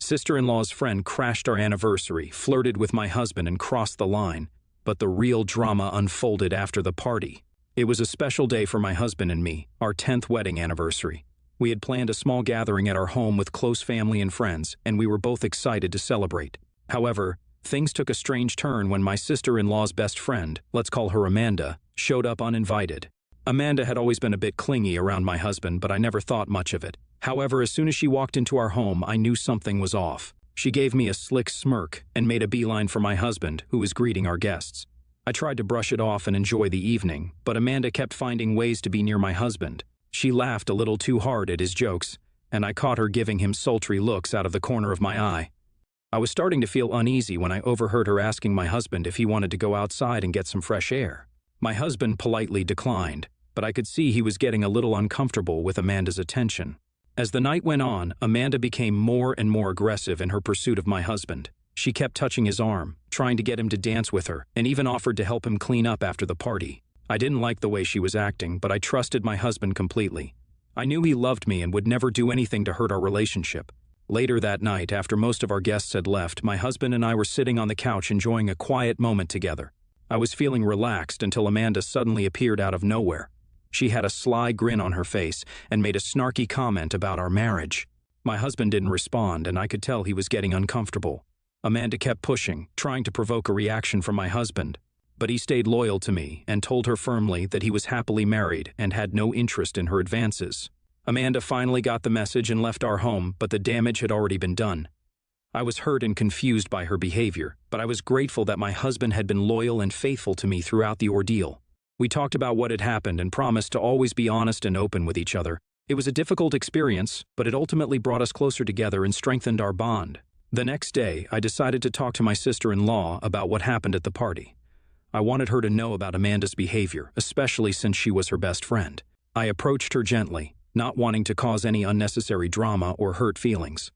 Sister-in-law's friend crashed our anniversary, flirted with my husband, and crossed the line. But the real drama unfolded after the party. It was a special day for my husband and me, our 10th wedding anniversary. We had planned a small gathering at our home with close family and friends, and we were both excited to celebrate. However, things took a strange turn when my sister-in-law's best friend, let's call her Amanda, showed up uninvited. Amanda had always been a bit clingy around my husband, but I never thought much of it. However, as soon as she walked into our home, I knew something was off. She gave me a slick smirk and made a beeline for my husband, who was greeting our guests. I tried to brush it off and enjoy the evening, but Amanda kept finding ways to be near my husband. She laughed a little too hard at his jokes, and I caught her giving him sultry looks out of the corner of my eye. I was starting to feel uneasy when I overheard her asking my husband if he wanted to go outside and get some fresh air. My husband politely declined, but I could see he was getting a little uncomfortable with Amanda's attention. As the night went on, Amanda became more and more aggressive in her pursuit of my husband. She kept touching his arm, trying to get him to dance with her, and even offered to help him clean up after the party. I didn't like the way she was acting, but I trusted my husband completely. I knew he loved me and would never do anything to hurt our relationship. Later that night, after most of our guests had left, my husband and I were sitting on the couch enjoying a quiet moment together. I was feeling relaxed until Amanda suddenly appeared out of nowhere. She had a sly grin on her face and made a snarky comment about our marriage. My husband didn't respond, and I could tell he was getting uncomfortable. Amanda kept pushing, trying to provoke a reaction from my husband, but he stayed loyal to me and told her firmly that he was happily married and had no interest in her advances. Amanda finally got the message and left our home, but the damage had already been done. I was hurt and confused by her behavior, but I was grateful that my husband had been loyal and faithful to me throughout the ordeal. We talked about what had happened and promised to always be honest and open with each other. It was a difficult experience, but it ultimately brought us closer together and strengthened our bond. The next day, I decided to talk to my sister-in-law about what happened at the party. I wanted her to know about Amanda's behavior, especially since she was her best friend. I approached her gently, not wanting to cause any unnecessary drama or hurt feelings.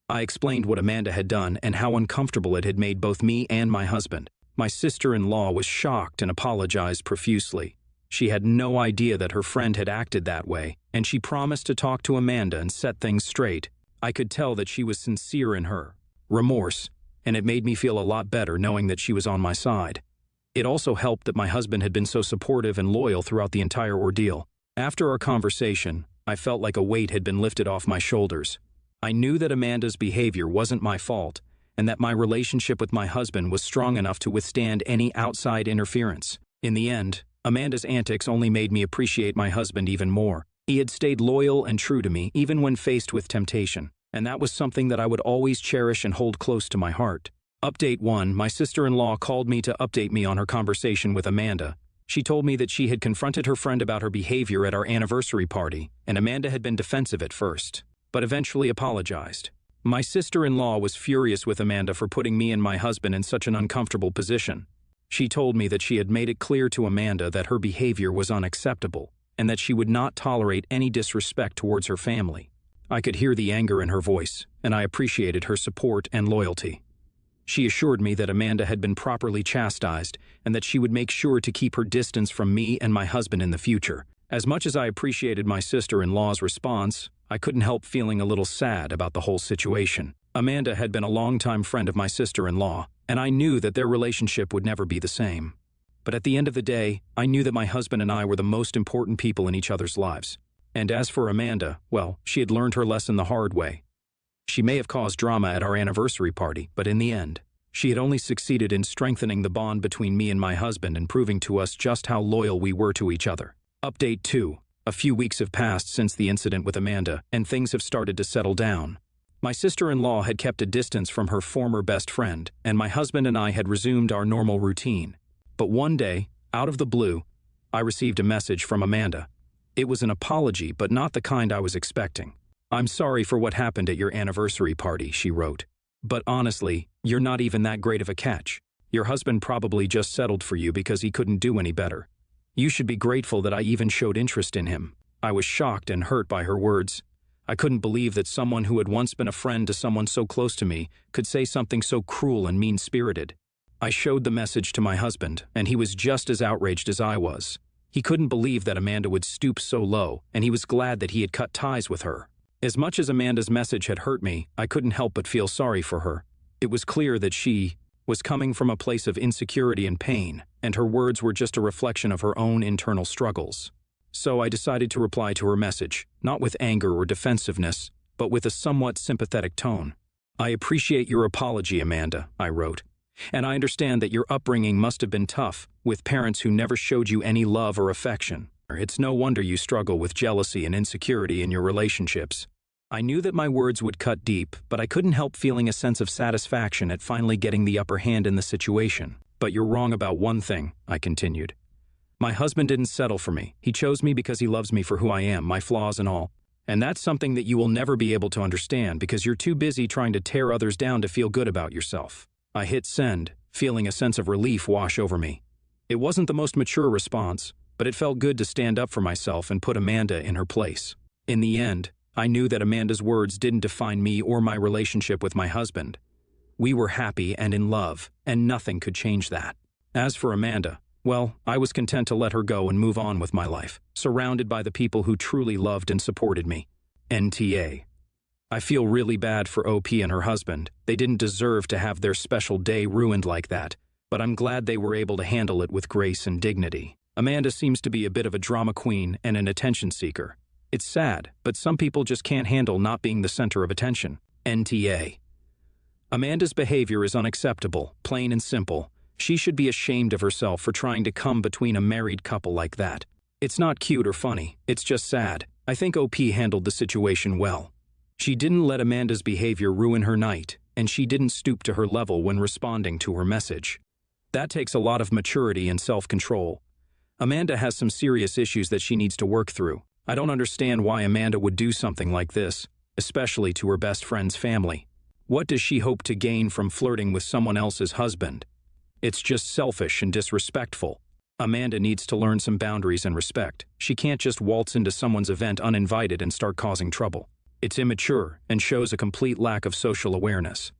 I explained what Amanda had done and how uncomfortable it had made both me and my husband. My sister-in-law was shocked and apologized profusely. She had no idea that her friend had acted that way, and she promised to talk to Amanda and set things straight. I could tell that she was sincere in her remorse, and it made me feel a lot better knowing that she was on my side. It also helped that my husband had been so supportive and loyal throughout the entire ordeal. After our conversation, I felt like a weight had been lifted off my shoulders. I knew that Amanda's behavior wasn't my fault, and that my relationship with my husband was strong enough to withstand any outside interference. In the end, Amanda's antics only made me appreciate my husband even more. He had stayed loyal and true to me even when faced with temptation, and that was something that I would always cherish and hold close to my heart. Update 1. My sister-in-law called me to update me on her conversation with Amanda. She told me that she had confronted her friend about her behavior at our anniversary party, and Amanda had been defensive at first, but eventually apologized. My sister-in-law was furious with Amanda for putting me and my husband in such an uncomfortable position. She told me that she had made it clear to Amanda that her behavior was unacceptable and that she would not tolerate any disrespect towards her family. I could hear the anger in her voice, and I appreciated her support and loyalty. She assured me that Amanda had been properly chastised and that she would make sure to keep her distance from me and my husband in the future. As much as I appreciated my sister-in-law's response, I couldn't help feeling a little sad about the whole situation. Amanda had been a longtime friend of my sister-in-law, and I knew that their relationship would never be the same. But at the end of the day, I knew that my husband and I were the most important people in each other's lives. And as for Amanda, well, she had learned her lesson the hard way. She may have caused drama at our anniversary party, but in the end, she had only succeeded in strengthening the bond between me and my husband and proving to us just how loyal we were to each other. Update 2. A few weeks have passed since the incident with Amanda, and things have started to settle down. My sister-in-law had kept a distance from her former best friend, and my husband and I had resumed our normal routine. But one day, out of the blue, I received a message from Amanda. It was an apology, but not the kind I was expecting. "I'm sorry for what happened at your anniversary party," she wrote. "But honestly, you're not even that great of a catch. Your husband probably just settled for you because he couldn't do any better. You should be grateful that I even showed interest in him." I was shocked and hurt by her words. I couldn't believe that someone who had once been a friend to someone so close to me could say something so cruel and mean-spirited. I showed the message to my husband, and he was just as outraged as I was. He couldn't believe that Amanda would stoop so low, and he was glad that he had cut ties with her. As much as Amanda's message had hurt me, I couldn't help but feel sorry for her. It was clear that she was coming from a place of insecurity and pain, and her words were just a reflection of her own internal struggles. So I decided to reply to her message, not with anger or defensiveness, but with a somewhat sympathetic tone. "I appreciate your apology, Amanda," I wrote. "And I understand that your upbringing must have been tough, with parents who never showed you any love or affection. It's no wonder you struggle with jealousy and insecurity in your relationships." I knew that my words would cut deep, but I couldn't help feeling a sense of satisfaction at finally getting the upper hand in the situation. "But you're wrong about one thing," I continued. "My husband didn't settle for me. He chose me because he loves me for who I am, my flaws and all. And that's something that you will never be able to understand because you're too busy trying to tear others down to feel good about yourself." I hit send, feeling a sense of relief wash over me. It wasn't the most mature response, but it felt good to stand up for myself and put Amanda in her place. In the end, I knew that Amanda's words didn't define me or my relationship with my husband. We were happy and in love, and nothing could change that. As for Amanda, well, I was content to let her go and move on with my life, surrounded by the people who truly loved and supported me. NTA. I feel really bad for OP and her husband. They didn't deserve to have their special day ruined like that, but I'm glad they were able to handle it with grace and dignity. Amanda seems to be a bit of a drama queen and an attention seeker. It's sad, but some people just can't handle not being the center of attention. NTA. Amanda's behavior is unacceptable, plain and simple. She should be ashamed of herself for trying to come between a married couple like that. It's not cute or funny, it's just sad. I think OP handled the situation well. She didn't let Amanda's behavior ruin her night, and she didn't stoop to her level when responding to her message. That takes a lot of maturity and self-control. Amanda has some serious issues that she needs to work through. I don't understand why Amanda would do something like this, especially to her best friend's family. What does she hope to gain from flirting with someone else's husband? It's just selfish and disrespectful. Amanda needs to learn some boundaries and respect. She can't just waltz into someone's event uninvited and start causing trouble. It's immature and shows a complete lack of social awareness.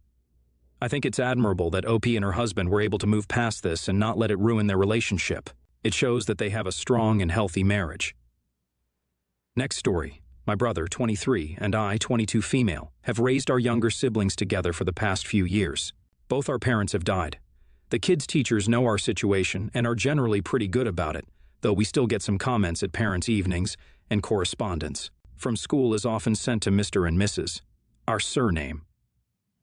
I think it's admirable that OP and her husband were able to move past this and not let it ruin their relationship. It shows that they have a strong and healthy marriage. Next story. My brother, 23, and I, 22 female, have raised our younger siblings together for the past few years. Both our parents have died. The kids' teachers know our situation and are generally pretty good about it, though we still get some comments at parents' evenings, and correspondence from school is often sent to Mr. and Mrs., our surname.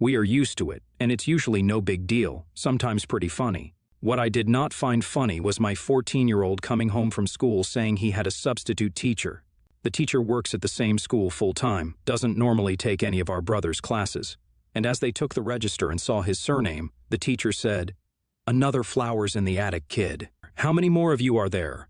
We are used to it, and it's usually no big deal, sometimes pretty funny. What I did not find funny was my 14-year-old coming home from school saying he had a substitute teacher. The teacher works at the same school full-time, doesn't normally take any of our brother's classes. And as they took the register and saw his surname, the teacher said, "Another flowers in the attic kid. How many more of you are there?"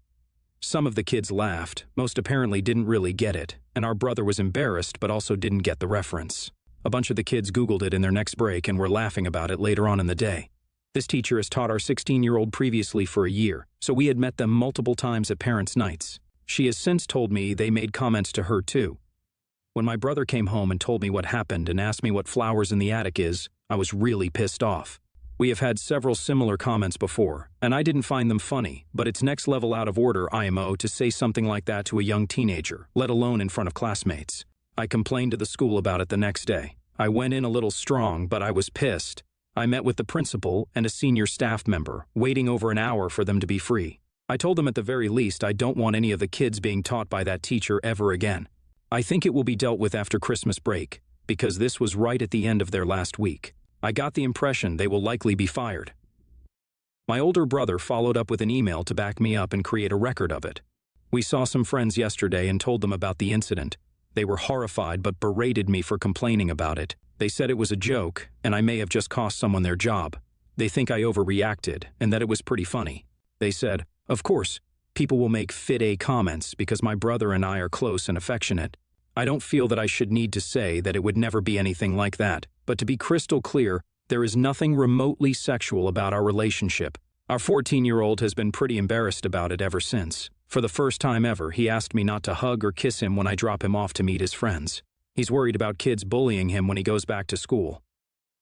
Some of the kids laughed, most apparently didn't really get it, and our brother was embarrassed but also didn't get the reference. A bunch of the kids Googled it in their next break and were laughing about it later on in the day. This teacher has taught our 16-year-old previously for a year, so we had met them multiple times at parents' nights. She has since told me they made comments to her too. When my brother came home and told me what happened and asked me what flowers in the attic is, I was really pissed off. We have had several similar comments before, and I didn't find them funny, but it's next level out of order, IMO, to say something like that to a young teenager, let alone in front of classmates. I complained to the school about it the next day. I went in a little strong, but I was pissed. I met with the principal and a senior staff member, waiting over an hour for them to be free. I told them at the very least I don't want any of the kids being taught by that teacher ever again. I think it will be dealt with after Christmas break, because this was right at the end of their last week. I got the impression they will likely be fired. My older brother followed up with an email to back me up and create a record of it. We saw some friends yesterday and told them about the incident. They were horrified but berated me for complaining about it. They said it was a joke, and I may have just cost someone their job. They think I overreacted, and that it was pretty funny. They said, "Of course, people will make fit-A comments because my brother and I are close and affectionate. I don't feel that I should need to say that it would never be anything like that, but to be crystal clear, there is nothing remotely sexual about our relationship." Our 14-year-old has been pretty embarrassed about it ever since. For the first time ever, he asked me not to hug or kiss him when I drop him off to meet his friends. He's worried about kids bullying him when he goes back to school.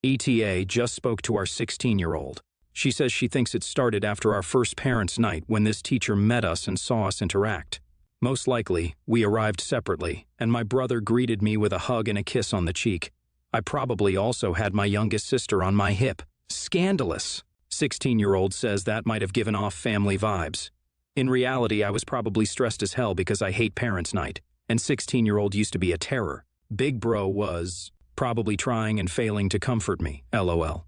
ETA just spoke to our 16-year-old. She says she thinks it started after our first parents' night when this teacher met us and saw us interact. Most likely, we arrived separately, and my brother greeted me with a hug and a kiss on the cheek. I probably also had my youngest sister on my hip. Scandalous. 16-year-old says that might have given off family vibes. In reality, I was probably stressed as hell because I hate parents' night, and 16-year-old used to be a terror. Big bro was probably trying and failing to comfort me, lol.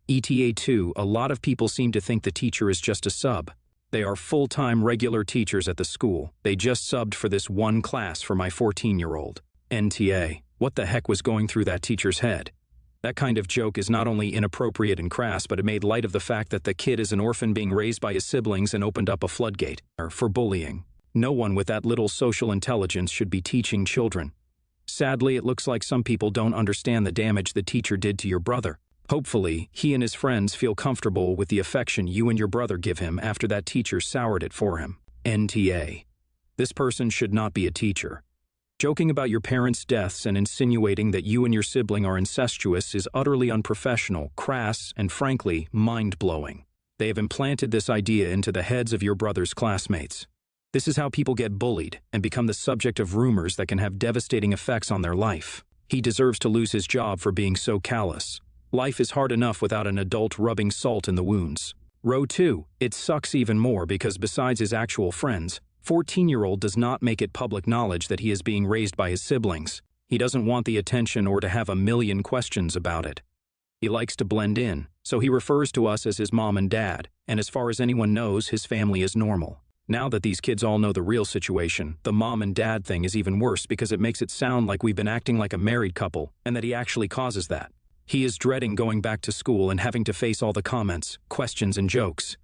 ETA 2, a lot of people seem to think the teacher is just a sub. They are full-time regular teachers at the school. They just subbed for this one class for my 14-year-old. NTA, what the heck was going through that teacher's head? That kind of joke is not only inappropriate and crass, but it made light of the fact that the kid is an orphan being raised by his siblings and opened up a floodgate for bullying. No one with that little social intelligence should be teaching children. Sadly, it looks like some people don't understand the damage the teacher did to your brother. Hopefully, he and his friends feel comfortable with the affection you and your brother give him after that teacher soured it for him. NTA. This person should not be a teacher. Joking about your parents' deaths and insinuating that you and your sibling are incestuous is utterly unprofessional, crass, and frankly, mind-blowing. They have implanted this idea into the heads of your brother's classmates. This is how people get bullied and become the subject of rumors that can have devastating effects on their life. He deserves to lose his job for being so callous. Life is hard enough without an adult rubbing salt in the wounds. Row 2, it sucks even more because besides his actual friends, 14-year-old does not make it public knowledge that he is being raised by his siblings. He doesn't want the attention or to have a million questions about it. He likes to blend in, so he refers to us as his mom and dad, and as far as anyone knows, his family is normal. Now that these kids all know the real situation, the mom and dad thing is even worse because it makes it sound like we've been acting like a married couple and that he actually causes that. He is dreading going back to school and having to face all the comments, questions, and jokes.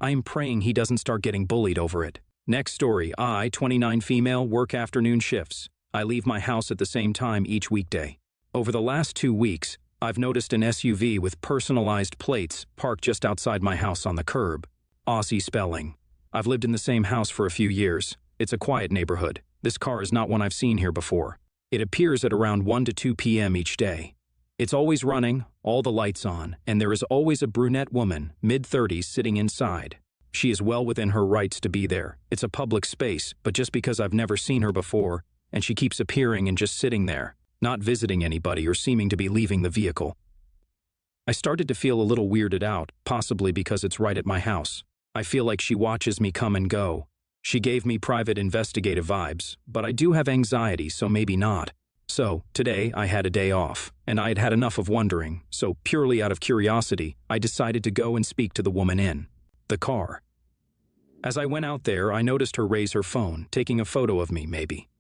I am praying he doesn't start getting bullied over it. Next story, I, 29 female, work afternoon shifts. I leave my house at the same time each weekday. Over the last 2 weeks, I've noticed an SUV with personalized plates parked just outside my house on the curb. Aussie spelling. I've lived in the same house for a few years. It's a quiet neighborhood. This car is not one I've seen here before. It appears at around 1 to 2 p.m. each day. It's always running, all the lights on, and there is always a brunette woman, mid-30s, sitting inside. She is well within her rights to be there. It's a public space, but just because I've never seen her before, and she keeps appearing and just sitting there, not visiting anybody or seeming to be leaving the vehicle. I started to feel a little weirded out, possibly because it's right at my house. I feel like she watches me come and go. She gave me private investigative vibes, but I do have anxiety, so maybe not. So, today I had a day off, and I had had enough of wondering, so purely out of curiosity, I decided to go and speak to the woman in the car. As I went out there, I noticed her raise her phone, taking a photo of me, maybe.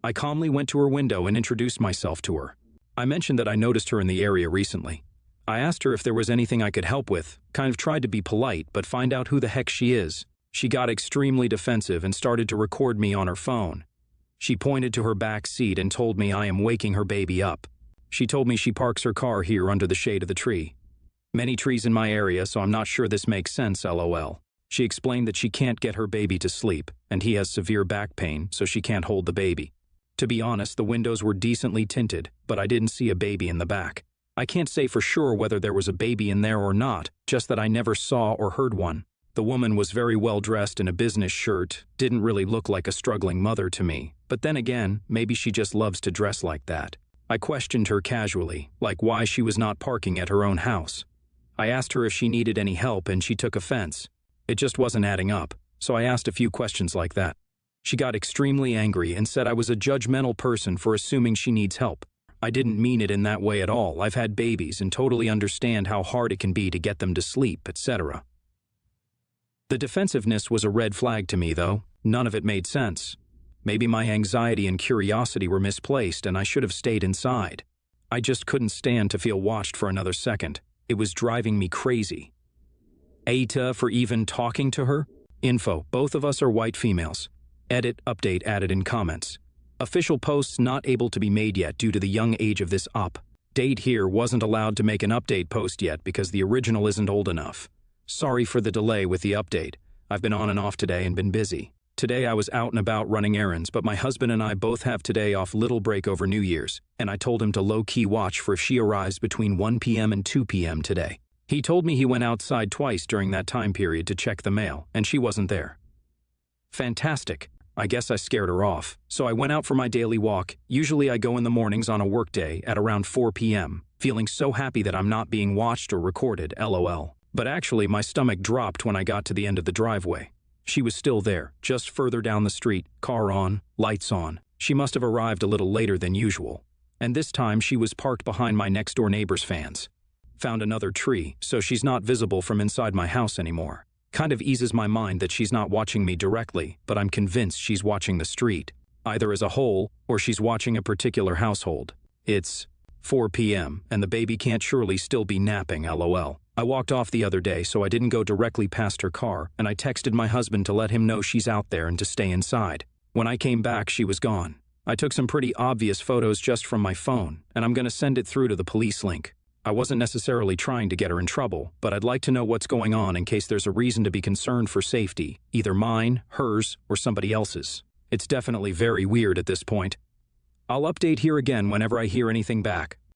I calmly went to her window and introduced myself to her. I mentioned that I noticed her in the area recently. I asked her if there was anything I could help with, kind of tried to be polite, but find out who the heck she is. She got extremely defensive and started to record me on her phone. She pointed to her back seat and told me I am waking her baby up. She told me she parks her car here under the shade of the tree. Many trees in my area, so I'm not sure this makes sense, lol. She explained that she can't get her baby to sleep, and he has severe back pain, so she can't hold the baby. To be honest, the windows were decently tinted, but I didn't see a baby in the back. I can't say for sure whether there was a baby in there or not, just that I never saw or heard one. The woman was very well dressed in a business shirt, didn't really look like a struggling mother to me, but then again, maybe she just loves to dress like that. I questioned her casually, like why she was not parking at her own house. I asked her if she needed any help and she took offense. It just wasn't adding up, so I asked a few questions like that. She got extremely angry and said I was a judgmental person for assuming she needs help. I didn't mean it in that way at all. I've had babies and totally understand how hard it can be to get them to sleep, etc. The defensiveness was a red flag to me, though. None of it made sense. Maybe my anxiety and curiosity were misplaced and I should have stayed inside. I just couldn't stand to feel watched for another second. It was driving me crazy. ATA for even talking to her? Info, both of us are white females. Edit, update added in comments. Official posts not able to be made yet due to the young age of this up. Date here wasn't allowed to make an update post yet because the original isn't old enough. Sorry for the delay with the update. I've been on and off today and been busy. Today I was out and about running errands, but my husband and I both have today off little break over New Year's, and I told him to low-key watch for if she arrives between 1 p.m. and 2 p.m. today. He told me he went outside twice during that time period to check the mail, and she wasn't there. Fantastic. I guess I scared her off. So I went out for my daily walk. Usually I go in the mornings on a workday at around 4 p.m., feeling so happy that I'm not being watched or recorded, lol. But actually my stomach dropped when I got to the end of the driveway. She was still there, just further down the street, car on, lights on. She must have arrived a little later than usual. And this time she was parked behind my next-door neighbor's fans. Found another tree, so she's not visible from inside my house anymore. Kind of eases my mind that she's not watching me directly, but I'm convinced she's watching the street, either as a whole or she's watching a particular household. It's 4 p.m. and the baby can't surely still be napping, lol. I walked off the other day, so I didn't go directly past her car, and I texted my husband to let him know she's out there and to stay inside. When I came back, she was gone. I took some pretty obvious photos just from my phone, and I'm going to send it through to the police link. I wasn't necessarily trying to get her in trouble, but I'd like to know what's going on in case there's a reason to be concerned for safety, either mine, hers, or somebody else's. It's definitely very weird at this point. I'll update here again whenever I hear anything back.